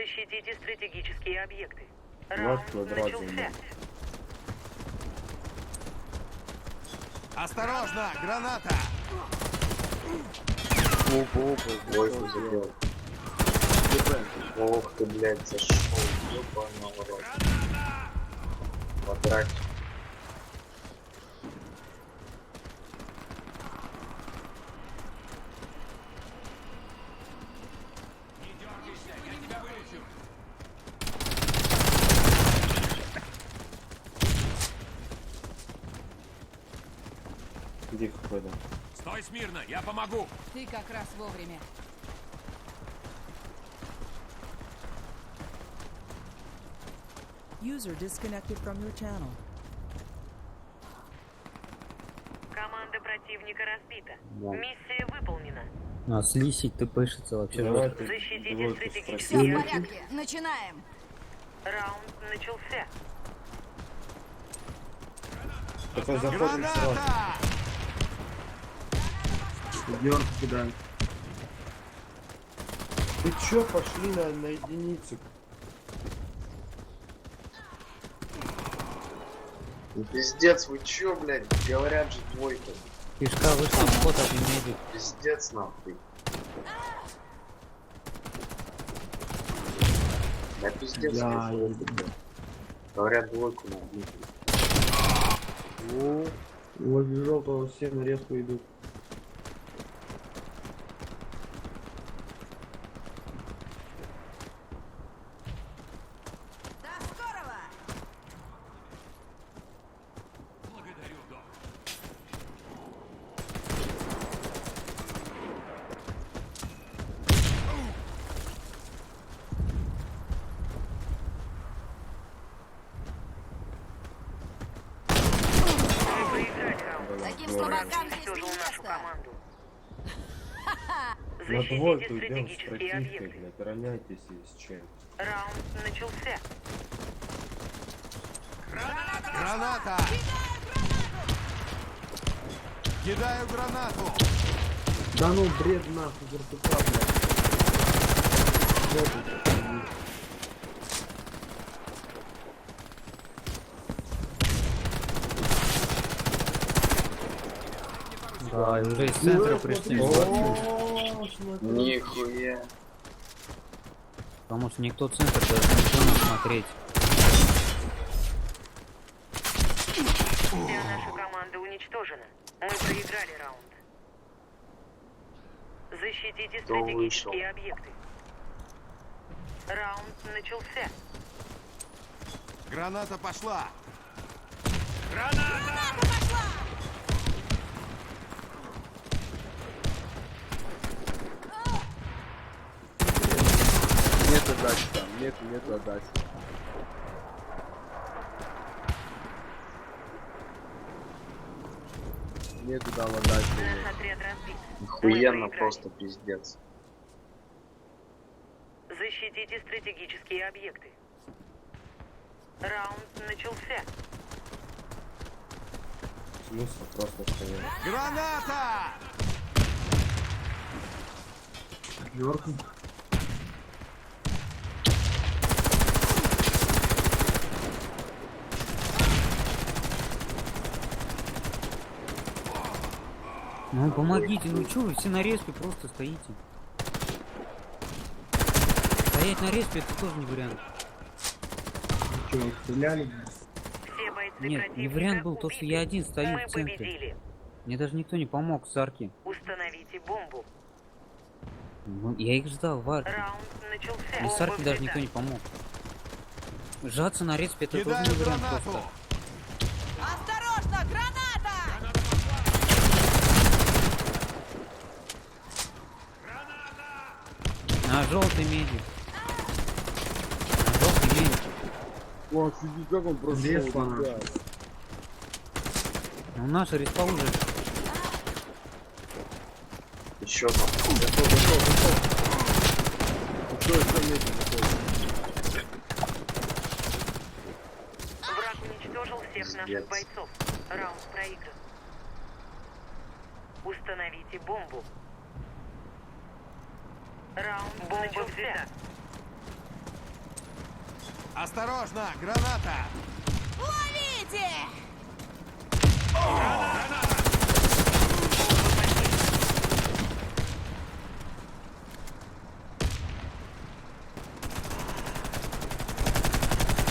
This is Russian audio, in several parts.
Защитите стратегические объекты. Вот Раунд квадрат начался. занимает. Осторожно, граната! Опа, двойку забил. Ох ты, блядь, зашел. Ёбаный в рот. Квадрат. Где какой-то? Стой смирно, я помогу! Ты как раз вовремя. User disconnected from your channel. Команда противника разбита. Да. Миссия выполнена. А слизь ты пышется вообще. Давай ты Защитите двойку стратегические Все в спроси. порядке. Начинаем. Раунд начался. Такой заходит сразу. Граната! Идём сюда. Ты чё, пошли на единицу? Ну, пиздец, вы чё, блядь? Говорят же двойка. Кишка вышла в ход, а ты медик. Пиздец нахуй. Да пиздец, Да, я говорят двойку надо. О, возле желтого все на резку идут. До скорого! Благодарю, док. Мы проиграли раунд. Таким Здорово. слабакам здесь Уничтожил не нашу место. команду. На Защитите двойку идем с стратегические противкой, объекты. блядь, равняйтесь и с чем. Раунд начался. Граната! Кидаю гранату! Да ну бред нахуй, вертуха, блядь. Да, и уже из центра пришли. Нихуя. Потому что никто центр даже не хочет смотреть. Вся наша команда уничтожена. Мы проиграли раунд. Защитите Кто стратегические вышел? объекты. Раунд начался. Граната пошла! Нет отдачи там, нету отдачи. Нету там отдачи. Наш отряд разбит. Охуенно Мы проиграли. просто пиздец. Защитите стратегические объекты. Раунд начался. Смысл просто стоять. Граната! Ну помогите, ну чё вы все на респе просто стоите? Стоять на респе это тоже не вариант. Че, стреляли? Все бойцы Нет, не противника вариант был то, что я убиты. один стою Мы в центре. победили. Мне даже никто не помог с арки. Установите бомбу. Ну, я их ждал в арке. Раунд начался. И с арки даже никто не помог. Сжаться на респе это тоже Кидаю не вариант гранату! просто. Осторожно, граната! На желтый медик. На желтый медик. О, офигеть, как он прошел. ребят. Ну наша респа уже. Еще одно. Что это метит такой? Враг уничтожил всех Пиздец. наших бойцов. Раунд проигран. Установите бомбу. Раунд бомба взята. Осторожно, граната! Ловите!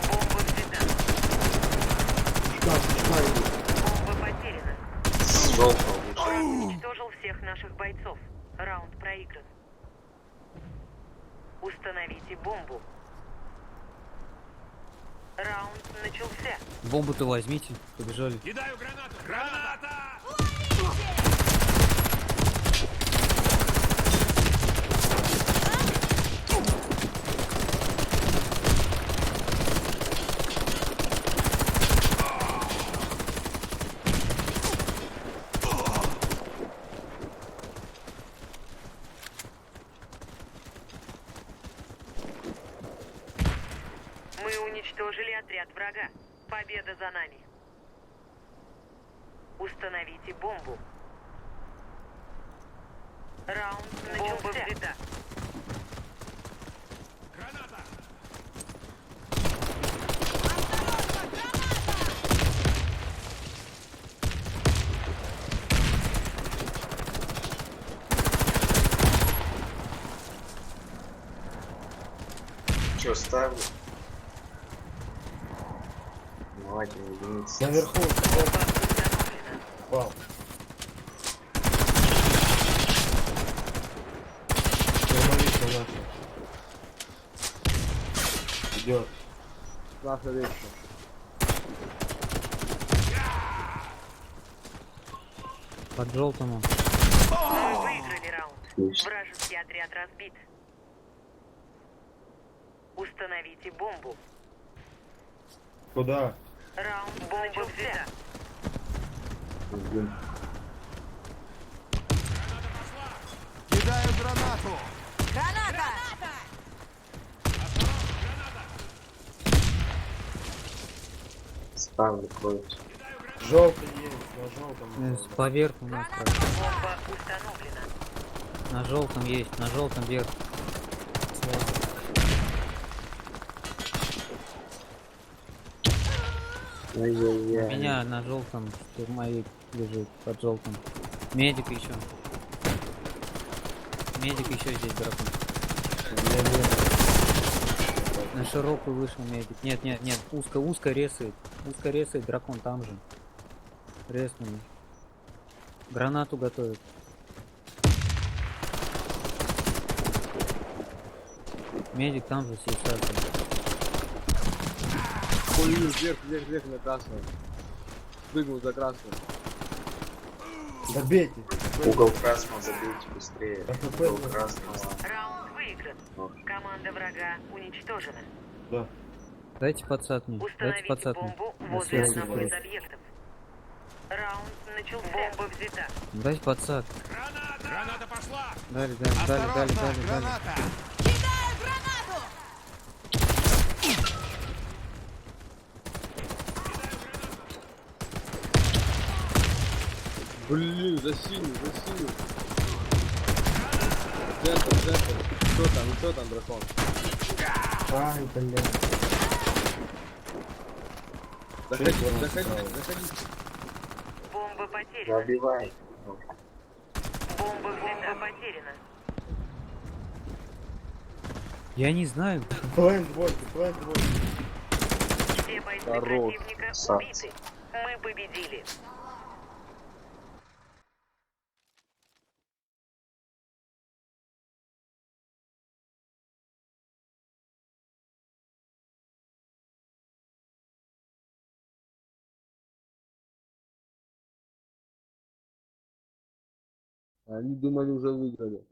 Бомба взята. Шкаф идет. Бомба потеряна. С желтого лучше. Враг уничтожил всех наших бойцов. Раунд проигран. Установите бомбу. Раунд начался. Бомбу-то возьмите. Побежали. Кидаю гранату! Граната! Мы уничтожили отряд врага. Победа за нами. Установите бомбу. Раунд начался. Бомба взята. Граната! Че, ставлю? Внимательно, единица. Наверху. Бомба установлена. Вау. Термовик у нас. Идет. Наша вещь. Под желтому. Мы выиграли раунд. Отлично. Вражеский отряд разбит. Установите бомбу. Куда? Раунд начался. Ждем. Кидаю гранату! Граната! Ставлю кровь. Желтый есть, на желтом. Поверх у нас. правда. Бомба установлена. На желтом есть. На желтом верх. У Ай-яй-яй. меня на желтом штурмовик лежит. Под желтым. Медик еще. Медик еще здесь, дракон. На широкую вышел медик. Нет, нет, нет. Узко ресает. Узко ресает дракон там же. Реснули. Гранату готовят. Медик там же сейчас. Ой, вверх на красную. Прыгнул за красную. Добейте. Угол красного забейте быстрее. АХП Угол на- красного. Раунд выигран. Команда врага уничтожена. Да. Дайте подсад мне. Дайте Установите подсад мне. бомбу На возле связь одного выхожу. из объектов. Раунд начался. Бомба взята. Дайте подсад. Граната! Граната пошла! Дали. Осторожно, граната! Кидаю гранату! Блин, за синюю. Центр. Что там, дракон? Ай, блин. Заходи. Бомба потеряна. Набивай. Бомба взята. Потеряна. Я не знаю. Плент 8. Все бойцы Хорош. противника Красавцы. убиты. Мы победили. Они думали, уже выиграли.